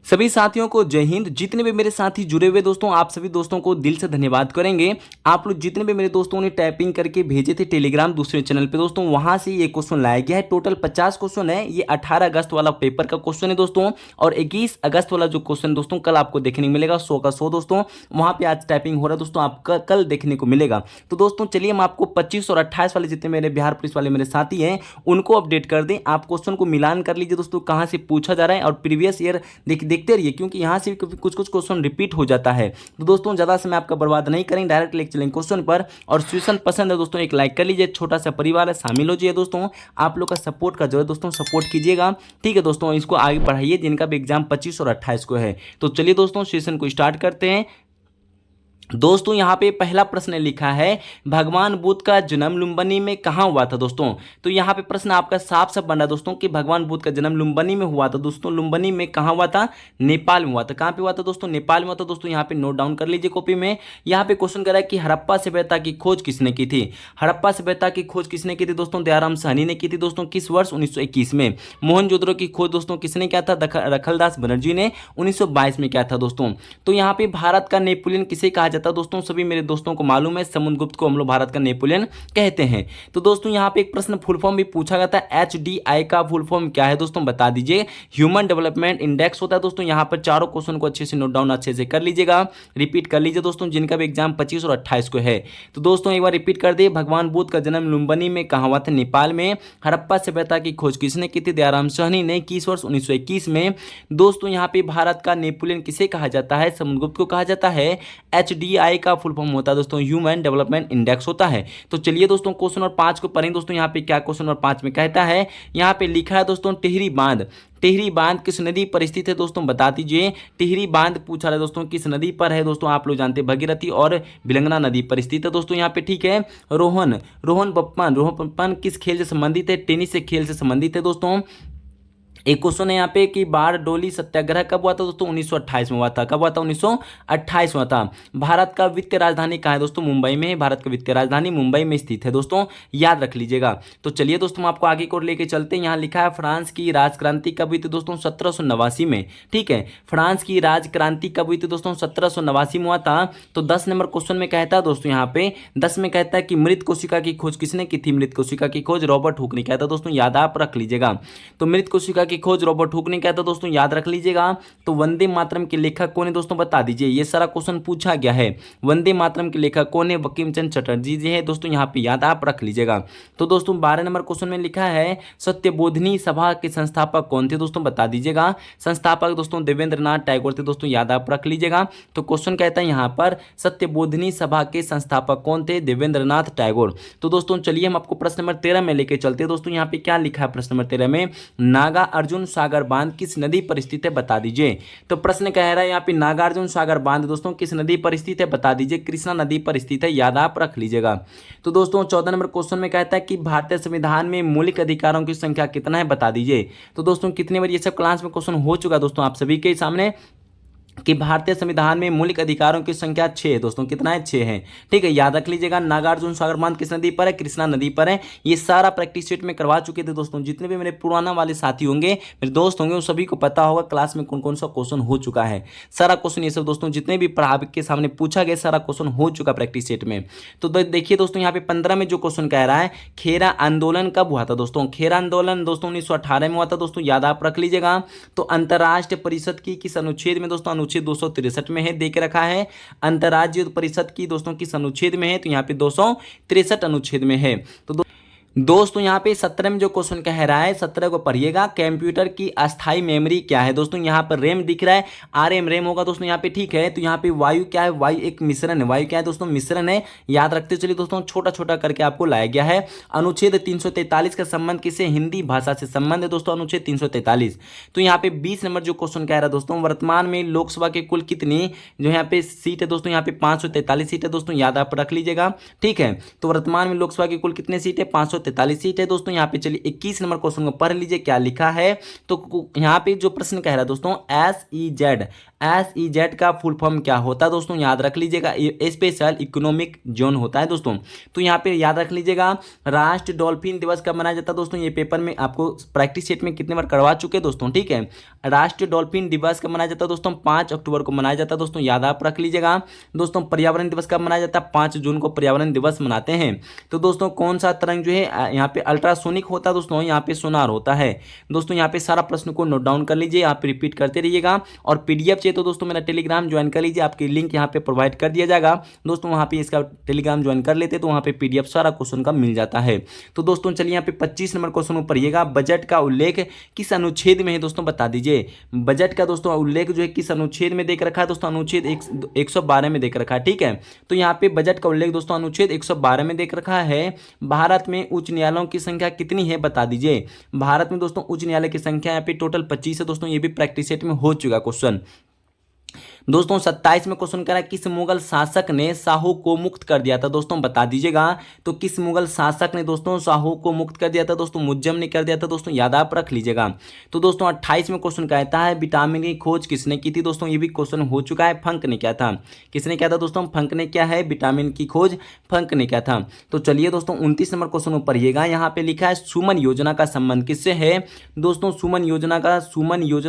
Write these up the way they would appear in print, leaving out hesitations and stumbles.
सभी साथियों को जय हिंद। जितने भी मेरे साथी जुड़े हुए दोस्तों, आप सभी दोस्तों को दिल से धन्यवाद करेंगे। आप लोग जितने भी मेरे दोस्तों ने टाइपिंग करके भेजे थे टेलीग्राम दूसरे चैनल पे दोस्तों, वहां से ये क्वेश्चन लाया गया है। टोटल 50 क्वेश्चन है। ये 18 अगस्त वाला पेपर का क्वेश्चन है दोस्तों, और 21 अगस्त वाला जो क्वेश्चन दोस्तों कल आपको देखने को मिलेगा 100 का 100 दोस्तों। वहां पे आज टाइपिंग हो रहा है दोस्तों, आपका कल देखने को मिलेगा। तो दोस्तों चलिए हम आपको 25 और 28 वाले जितने मेरे बिहार पुलिस वाले मेरे साथी हैं उनको अपडेट कर दें। आप क्वेश्चन को मिलान कर लीजिए दोस्तों, कहां से पूछा जा रहा है, और प्रीवियस ईयर देखते रहिए, क्योंकि यहाँ से कुछ कुछ क्वेश्चन रिपीट हो जाता है। तो दोस्तों ज़्यादा समय आपका बर्बाद नहीं करेंगे, डायरेक्ट लेके चलेंगे क्वेश्चन पर। और क्वेश्चन पसंद है दोस्तों एक लाइक कर लीजिए, छोटा सा परिवार है, शामिल हो जाइए दोस्तों। आप लोग का सपोर्ट का जरूरत दोस्तों, सपोर्ट कीजिएगा, ठीक है दोस्तों। इसको आगे बढ़ाइए, जिनका भी एग्जाम 25 और 28 को है। तो चलिए दोस्तों सेशन को स्टार्ट करते हैं। दोस्तों यहाँ पे पहला प्रश्न लिखा है, भगवान बुद्ध का जन्म लुम्बिनी में कहाँ हुआ था दोस्तों। तो यहाँ पे प्रश्न आपका साफ साफ बन रहा है दोस्तों कि भगवान बुद्ध का जन्म लुम्बिनी में हुआ था दोस्तों। लुम्बिनी में कहाँ हुआ था? नेपाल में हुआ था। कहाँ पे हुआ था दोस्तों? नेपाल में हुआ था दोस्तों। यहाँ पे नोट डाउन कर लीजिए कॉपी में। यहाँ पे क्वेश्चन कर रहा है कि हड़प्पा सभ्यता की खोज किसने की थी। हड़प्पा सभ्यता की खोज किसने की थी दोस्तों? दयाराम साहनी ने की थी दोस्तों। किस वर्ष? 1921 में। मोहनजोदड़ो की खोज दोस्तों किसने किया था? रखलदास बनर्जी ने 1922 में किया था दोस्तों। तो यहाँ पे भारत का नेपोलियन किसे कहा जाता है दोस्तों? सभी मेरे दोस्तों को मालूम है, समुद्रगुप्त को हम लोग भारत का नेपोलियन कहते हैं। तो दोस्तों यहाँ पे एक प्रश्न फुल फॉर्म भी पूछा गया था, HDI का फुल फॉर्म क्या है दोस्तों बता दीजिए। ह्यूमन डेवलपमेंट इंडेक्स होता है दोस्तों। यहाँ पर चारों क्वेश्चन को अच्छे से नोट डाउन अच्छे से कर लीजिएगा, रिपीट कर लीजिए दोस्तों, जिनका भी एग्जाम 25 और 28 को है। तो दोस्तों एक बार रिपीट कर दे, भगवान बुद्ध का जन्म लुम्बिनी में कहाँ हुआ था? नेपाल में। हड़प्पा सभ्यता की खोज किसने की थी? दयाराम साहनी ने। किस वर्ष? 1921 में। दोस्तों यहाँ पे भारत का नेपोलियन किसे कहा जाता है? समुद्रगुप्त को कहा जाता है। HDI का फुल फॉर्म होता है दोस्तों ह्यूमन डेवलपमेंट इंडेक्स होता है। तो चलिए दोस्तों क्वेश्चन नंबर 5 को पढ़ें दोस्तों। यहाँ पे क्या क्वेश्चन नंबर 5 में कहता है, यहाँ पे लिखा है दोस्तों टिहरी बांध। टिहरी बांध किस नदी पर स्थित है दोस्तों बता दीजिए। टिहरी बांध पूछा है दोस्तों किस नदी पर है दोस्तों? आप लोग जानते हैं भगीरथी और बिलंगना नदी पर स्थित है दोस्तों यहाँ पे, ठीक है। रोहन पप्पन किस खेल से संबंधित है? टेनिस से खेल से संबंधित है दोस्तों। एक क्वेश्चन है यहाँ पे कि बारडोली सत्याग्रह कब हुआ था दोस्तों? 1928 में हुआ था। कब हुआ था? 1928 में हुआ था। भारत का वित्तीय राजधानी कहाँ है दोस्तों? मुंबई में है। भारत का वित्तीय राजधानी मुंबई में स्थित है दोस्तों, याद रख लीजिएगा। तो चलिए दोस्तों हम आपको आगे को लेके चलते हैं। यहाँ लिखा है फ्रांस की राजक्रांति कब हुई थी दोस्तों? 1789 में, ठीक है। फ्रांस की राजक्रांति कब हुई थी दोस्तों? 1789 में हुआ था। तो 10 नंबर क्वेश्चन में कहता है दोस्तों, यहाँ पे 10 में कहता है कि मृत कोशिका की खोज किसने की थी? मृत कोशिका की खोज रॉबर्ट हुक ने किया था दोस्तों, याद आप रख लीजिएगा। तो मृत कोशिका की खोज रॉबर्ट हुक ने किया था दोस्तों, याद रख लीजिएगा। तो वंदे मातरम के लेखक कौन है दोस्तों बता दीजिए। ये सारा क्वेश्चन पूछा गया है। वंदे मातरम के लेखक कौन है? बंकिम चंद्र चटर्जी जी है दोस्तों, यहाँ पे याद आप रख लीजिएगा। तो दोस्तों 12 नंबर क्वेश्चन में लिखा है सत्यबोधिनी सभा के संस्थापक कौन थे दोस्तों बता दीजिएगा। संस्थापक दोस्तों देवेंद्रनाथ टैगोर थे दोस्तों, याद आप रख लीजिएगा। तो क्वेश्चन कहता है यहाँ पर सत्यबोधिनी सभा के संस्थापक कौन थे? देवेंद्रनाथ टैगोर। तो दोस्तों चलिए हम आपको प्रश्न नंबर 13 में लेके चलते हैं दोस्तों। यहाँ पे क्या लिखा है प्रश्न नंबर 13 में, नागा अर्जुन सागर बांध किस नदी पर स्थित है बता दीजिए। तो प्रश्न कह रहा है यहाँ पे नागार्जुन सागर बांध दोस्तों किस नदी पर स्थित है बता दीजिए। कृष्णा नदी पर स्थित है, याद आप रख लीजिएगा। तो दोस्तों 14 नंबर क्वेश्चन में कहता है कि भारतीय संविधान में मौलिक अधिकारों की संख्या कितना है बता दीजिए। तो दोस्तों कितने बार ये सब क्लास में क्वेश्चन हो चुका दोस्तों आप सभी के सामने कि भारतीय संविधान में मौलिक अधिकारों की संख्या 6 है दोस्तों। कितना है? 6 है, ठीक है, याद रख लीजिएगा। नागार्जुन सागर बांध किस नदी पर है? कृष्णा नदी पर है। ये सारा प्रैक्टिस सेट में करवा चुके थे दोस्तों। जितने भी मेरे पुराना वाले साथी होंगे, मेरे दोस्त होंगे, उन सभी को पता होगा क्लास में कौन कौन सा क्वेश्चन हो चुका है। सारा क्वेश्चन ये सब दोस्तों जितने भी आपके सामने पूछा गया सारा क्वेश्चन हो चुका प्रैक्टिस सेट में। तो देखिए दोस्तों यहाँ पे 15 में जो क्वेश्चन कह रहा है, खेरा आंदोलन कब हुआ था दोस्तों? खेरा आंदोलन दोस्तों 1918 में हुआ था दोस्तों, याद आप रख लीजिएगा। तो अंतर्राष्ट्रीय परिषद की किस अनुच्छेद में दोस्तों? अनुच्छेद 263 में है, दे के रखा है। अंतर्राज्यीय परिषद की दोस्तों किस अनुच्छेद में है? तो यहाँ पे 263 अनुच्छेद में है। तो दोस्तों यहाँ पे 17 में जो क्वेश्चन कह रहा है, 17 को पढ़िएगा। कंप्यूटर की अस्थाई मेमोरी क्या है दोस्तों? यहाँ पर रैम दिख रहा है, RM रैम होगा दोस्तों यहाँ पे, ठीक है। तो यहाँ पे वायु क्या है? वायु एक मिश्रण है। वायु क्या है दोस्तों? मिश्रण है, याद रखते चलिए दोस्तों, छोटा छोटा करके आपको लाया गया है। अनुच्छेद 343 का संबंध किसे? हिंदी भाषा से संबंध है दोस्तों, अनुच्छेद 343। तो यहाँ पे 20 नंबर जो क्वेश्चन कह रहा है दोस्तों, वर्तमान में लोकसभा के कुल कितनी जो यहाँ पे सीट है दोस्तों? यहाँ पे 543 सीट है दोस्तों, याद आप रख लीजिएगा, ठीक है। तो वर्तमान में लोकसभा की कुल कितनी सीट है? 543 243 सीट है दोस्तों। यहाँ पे चलिए 21 नंबर क्वेश्चन को पढ़ लीजिए क्या लिखा है। तो यहाँ पे जो प्रश्न कह रहा है दोस्तों, SEZ का फुल फॉर्म क्या होता है दोस्तों, याद रख लीजिएगा, स्पेशल इकोनॉमिक जोन होता है दोस्तों। तो यहाँ पे याद रख लीजिएगा, राष्ट्रीय डॉल्फिन दिवस कब मनाया जाता है दोस्तों, ये पेपर में आपको प्रैक्टिस सेट में कितने बार करवा चुके हैं दोस्तों, ठीक है। राष्ट्रीय डॉल्फिन दिवस कब मनाया जाता है दोस्तों, 5 अक्टूबर को मनाया जाता है दोस्तों, याद आप रख लीजिएगा। दोस्तों पर्यावरण दिवस कब मनाया जाता है, 5 जून को पर्यावरण दिवस मनाते हैं। तो दोस्तों कौन सा तरंग जो है यहाँ पे अल्ट्रासोनिक होता है दोस्तों, यहाँ पे सोनार होता है दोस्तों। यहाँ पे सारा प्रश्न को नोट डाउन कर लीजिए, यहाँ पे रिपीट करते रहिएगा। और पीडीएफ चाहिए तो दोस्तों मेरा टेलीग्राम ज्वाइन कर लीजिए, आपकी लिंक यहाँ पे प्रोवाइड कर दिया जाएगा दोस्तों, वहाँ पे इसका टेलीग्राम ज्वाइन कर लेते तो वहाँ पे पीडीएफ सारा क्वेश्चन का मिल जाता है। तो दोस्तों चलिए यहाँ पे 25 नंबर क्वेश्चन में पढ़िएगा, बजट का उल्लेख किस अनुच्छेद में है दोस्तों, बता दीजिए। बजट का दोस्तों उल्लेख जो है किस अनुच्छेद में देख रखा है दोस्तों, अनुच्छेद 112 में देख रखा है, ठीक है। तो यहाँ पे बजट का उल्लेख दोस्तों अनुच्छेद 112 में देख रखा है। भारत में उच्च न्यायालयों की संख्या कितनी है, बता दीजिए। भारत में दोस्तों उच्च न्यायालय की संख्या यहाँ पे टोटल 25 है दोस्तों, ये भी प्रैक्टिस सेट में हो चुका क्वेश्चन। दोस्तों 27 में क्वेश्चन कह रहा है, किस मुगल शासक ने शाहू को मुक्त कर दिया था दोस्तों, बता दीजिएगा। तो किस मुगल शासक ने दोस्तों शाहू को मुक्त कर दिया था दोस्तों, मुज्जम ने कर दिया था दोस्तों, याद आप रख लीजिएगा। तो दोस्तों 28 में क्वेश्चन कहता है, विटामिन की खोज किसने की थी दोस्तों, ये भी क्वेश्चन हो चुका है। फंक ने क्या था, किसने क्या था दोस्तों, फंक ने क्या है, विटामिन की खोज फंक ने क्या था। तो चलिए दोस्तों 29 नंबर क्वेश्चन पढ़िएगा, यहाँ पे लिखा है सुमन योजना का संबंध किससे है दोस्तों, सुमन योजना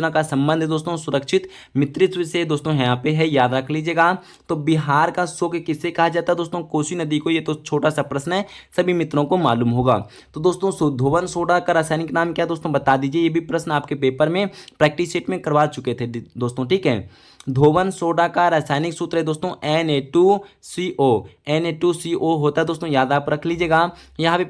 का संबंध दोस्तों सुरक्षित मित्रत्व से दोस्तों यहाँ पे है, याद रख लीजिएगा। तो बिहार का शोक किससे कहा जाता है दोस्तों, कोसी नदी को, ये तो छोटा सा प्रश्न है, सभी मित्रों को मालूम होगा। तो दोस्तों धोवन सोडा का रासायनिक नाम क्या दोस्तों, बता दीजिए। ये भी प्रश्न आपके पेपर में प्रैक्टिस सेट में करवा चुके थे दोस्तों, ठीक है। धोवन सोडा का रासायनिक सूत्र है दोस्तों Na2CO होता है दोस्तों, याद आप रख लीजिएगा। यहाँ पे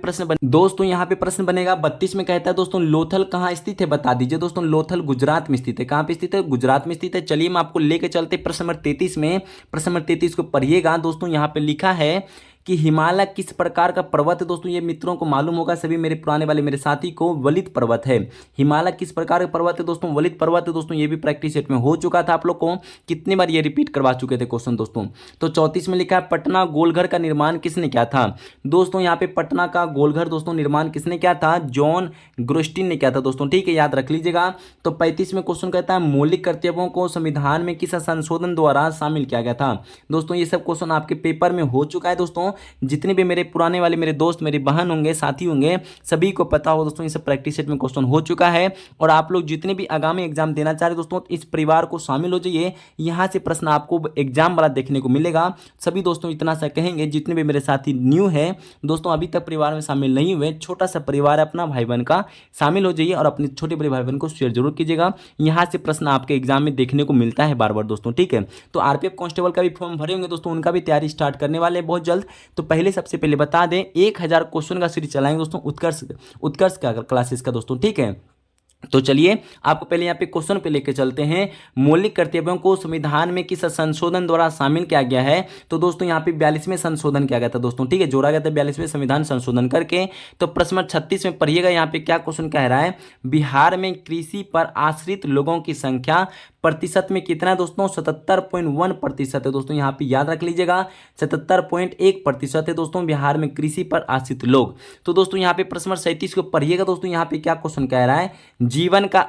प्रश्न बनेगा 32 में कहता है दोस्तों, लोथल कहाँ स्थित है, बता दीजिए दोस्तों। लोथल गुजरात में स्थित है, कहाँ पे स्थित है, गुजरात में स्थित है। चलिए मैं आपको लेके चलते प्रश्न नंबर 33 में। प्रश्न नंबर 33 को पढ़िएगा दोस्तों, यहाँ पे लिखा है कि हिमालय किस प्रकार का पर्वत है दोस्तों, ये मित्रों को मालूम होगा, सभी मेरे पुराने वाले मेरे साथी को, वलित पर्वत है। हिमालय किस प्रकार का पर्वत है दोस्तों, वलित पर्वत है दोस्तों, ये भी प्रैक्टिस सेट में हो चुका था, आप लोग को कितने बार ये रिपीट करवा चुके थे क्वेश्चन दोस्तों। तो 34 में लिखा है, पटना गोलघर का निर्माण किसने किया था दोस्तों, यहाँ पे पटना का गोलघर दोस्तों निर्माण किसने किया था, जॉन ग्रोस्टिन ने किया था दोस्तों, ठीक है, याद रख लीजिएगा। तो 35 में क्वेश्चन कहता है, मौलिक कर्तव्यों को संविधान में किस संशोधन द्वारा शामिल किया गया था दोस्तों, ये सब क्वेश्चन आपके पेपर में हो चुका है दोस्तों। जितने भी मेरे पुराने वाले मेरे दोस्त मेरी बहन होंगे साथी होंगे सभी को पता हो दोस्तों, ये सब प्रैक्टिस सेट में क्वेश्चन हो चुका है। और आप लोग जितने भी आगामी एग्जाम देना चाह रहे दोस्तों, इस परिवार को शामिल हो जाइए, यहाँ से प्रश्न आपको एग्जाम वाला देखने को मिलेगा। सभी दोस्तों इतना सा कहेंगे, जितने भी मेरे साथी न्यू है दोस्तों, अभी तक परिवार में शामिल नहीं हुए, छोटा सा परिवार है अपना, भाई बहन का, शामिल हो जाइए और अपने छोटे बड़े भाई बहन को शेयर जरूर कीजिएगा। यहाँ से प्रश्न आपके एग्जाम में देखने को मिलता है बार बार दोस्तों, ठीक है। तो आरपीएफ कांस्टेबल का भी फॉर्म भरे होंगे दोस्तों, उनका भी तैयारी स्टार्ट करने वाले हैं बहुत जल्द। तो सबसे पहले बता दें 1000 क्वेश्चन का सीरीज चलाएंगे दोस्तों, उत्कर्ष का क्लासेस का दोस्तों, ठीक है। तो चलिए आपको पहले यहाँ पे क्वेश्चन पे लेके चलते हैं, मौलिक कर्तव्यों को संविधान में किस संशोधन द्वारा शामिल किया गया है। तो दोस्तों यहाँ पे 42वें संशोधन किया गया था दोस्तों, ठीक है, जोड़ा गया था 42वें संविधान संशोधन करके। तो प्रश्न नंबर 36 में पढ़िएगा, यहाँ पे क्या क्वेश्चन कह रहा है, बिहार में कृषि पर आश्रित लोगों की संख्या प्रतिशत में कितना दोस्तों, 77.1% है दोस्तों, यहाँ पे याद रख लीजिएगा 77.1% है दोस्तों बिहार में कृषि पर आश्रित लोग। तो दोस्तों यहाँ पे प्रश्न नंबर 37 को पढ़िएगा दोस्तों, यहाँ पे क्या क्वेश्चन कह रहा है, जीवन का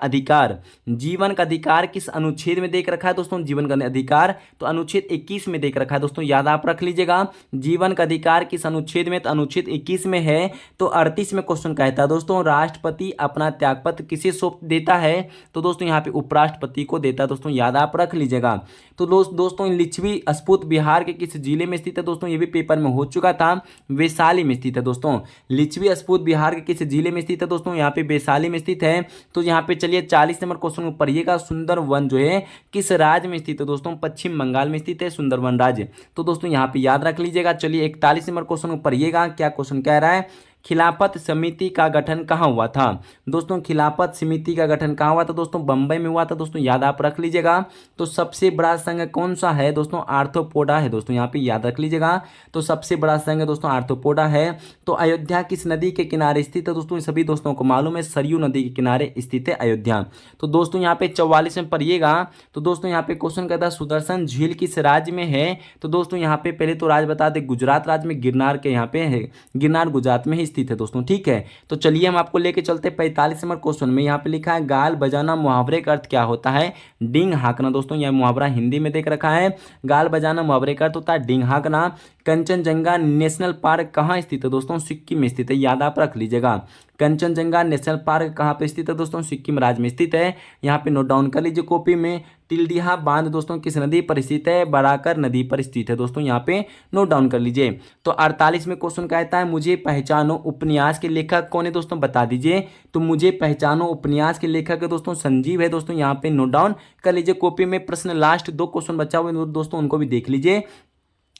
अधिकार किस अनुच्छेद में देख रखा है दोस्तों, जीवन का अधिकार तो अनुच्छेद 21 में देख रखा है दोस्तों, याद आप रख लीजिएगा। जीवन का अधिकार किस अनुच्छेद में, तो अनुच्छेद 21 में है। तो 38 में क्वेश्चन कहता है दोस्तों, राष्ट्रपति अपना त्यागपत्र किसे सौंप देता है, तो दोस्तों यहाँ पे उपराष्ट्रपति को देता है दोस्तों, याद आप रख लीजिएगा। तो दोस्तों लिच्छवी स्फूर्त बिहार के किस जिले में स्थित है दोस्तों, ये भी पेपर में हो चुका था, वैशाली में स्थित है दोस्तों। लिच्छवी स्फूर्त बिहार के किस जिले में स्थित है दोस्तों, यहाँ पे वैशाली में स्थित है। तो यहाँ पे चलिए 40 नंबर क्वेश्चन को पढ़िएगा, सुंदरवन जो है किस राज्य में स्थित है दोस्तों, पश्चिम बंगाल में स्थित है सुंदरवन राज्य। तो दोस्तों यहाँ पे याद रख लीजिएगा। चलिए 41 नंबर क्वेश्चन को पढ़िएगा, क्या क्वेश्चन कह रहा है, खिलाफत समिति का गठन कहाँ हुआ था दोस्तों, खिलाफत समिति का गठन कहाँ हुआ था दोस्तों, बंबई में हुआ था दोस्तों, याद आप रख लीजिएगा। तो सबसे बड़ा संघ कौन सा है दोस्तों, आर्थ्रोपोडा है दोस्तों, यहाँ पे याद रख लीजिएगा। तो सबसे बड़ा संघ दोस्तों आर्थ्रोपोडा है। तो अयोध्या किस नदी के किनारे स्थित है दोस्तों, सभी दोस्तों को मालूम है, सरयू नदी के किनारे स्थित है अयोध्या। तो दोस्तों यहाँ पे 44 में पढ़िएगा। तो दोस्तों यहाँ पे क्वेश्चन कहता है, सुदर्शन झील किस राज्य में है। तो दोस्तों यहाँ पे पहले तो राज्य बता दें, गुजरात राज्य में, गिरनार के यहाँ पे है, गिरनार गुजरात में ही स्थित है दोस्तों। ठीक है, तो चलिए हम आपको लेके चलते हैं 45 नंबर क्वेश्चन में। यहाँ पे लिखा है गाल बजाना मुहावरे का अर्थ क्या होता है? डींग हाँकना। दोस्तों यह मुहावरा हिंदी में देख रखा है। गाल बजाना मुहावरे का अर्थ होता है डींग हाँकना। कंचनजंगा नेशनल पार्क कहाँ स्थित है दोस्तों? सिक्किम में स्थित है, याद आप रख लीजिएगा। कंचनजंगा नेशनल पार्क कहाँ पे स्थित है दोस्तों? सिक्किम राज्य में स्थित है। यहाँ पे नोट डाउन कर लीजिए कॉपी में। तिलडिहा बांध दोस्तों किस नदी पर स्थित है? बराकर नदी पर स्थित है दोस्तों, यहाँ पे नोट डाउन कर लीजिए। तो 48 में क्वेश्चन कहता है मुझे पहचानो उपन्यास के लेखक कौन है दोस्तों, बता दीजिए। तो मुझे पहचानो उपन्यास के लेखक है दोस्तों संजीव है दोस्तों, यहाँ पे नोट डाउन कर लीजिए कॉपी में। प्रश्न लास्ट 2 क्वेश्चन बचा हुए दोस्तों, उनको भी देख लीजिए।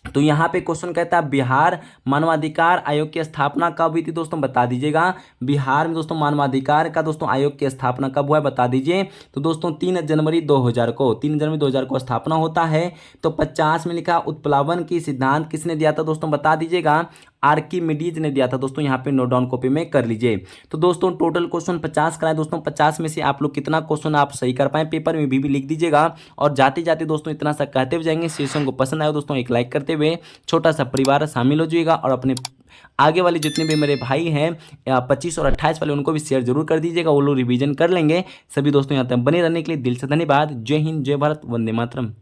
तो यहाँ पे क्वेश्चन कहता है बिहार मानवाधिकार आयोग की स्थापना कब हुई थी दोस्तों, बता दीजिएगा। बिहार में दोस्तों मानवाधिकार का दोस्तों आयोग की स्थापना कब हुआ है, बता दीजिए। तो दोस्तों 3 जनवरी 2000 को 3 जनवरी 2000 को स्थापना होता है। तो 50 में लिखा उत्प्लावन की सिद्धांत किसने दिया था दोस्तों, बता दीजिएगा। आर्किमिडीज ने दिया था दोस्तों, यहाँ पे नोट डाउन कॉपी में कर लीजिए। तो दोस्तों टोटल क्वेश्चन 50 कराए दोस्तों। 50 में से आप लोग कितना क्वेश्चन आप सही कर पाए पेपर में भी लिख दीजिएगा। और जाते जाते दोस्तों इतना सा कहते हुए जाएंगे, सेशन को पसंद आया दोस्तों एक लाइक करते हुए छोटा सा परिवार शामिल हो जाइएगा। और अपने आगे वाले जितने भी मेरे भाई हैं 25 और 28 वाले, उनको भी शेयर जरूर कर दीजिएगा, वो लोग रिवीजन कर लेंगे। सभी दोस्तों यहाँ तक बने रहने के लिए दिल से धन्यवाद। जय हिंद, जय भारत, वंदे मातरम।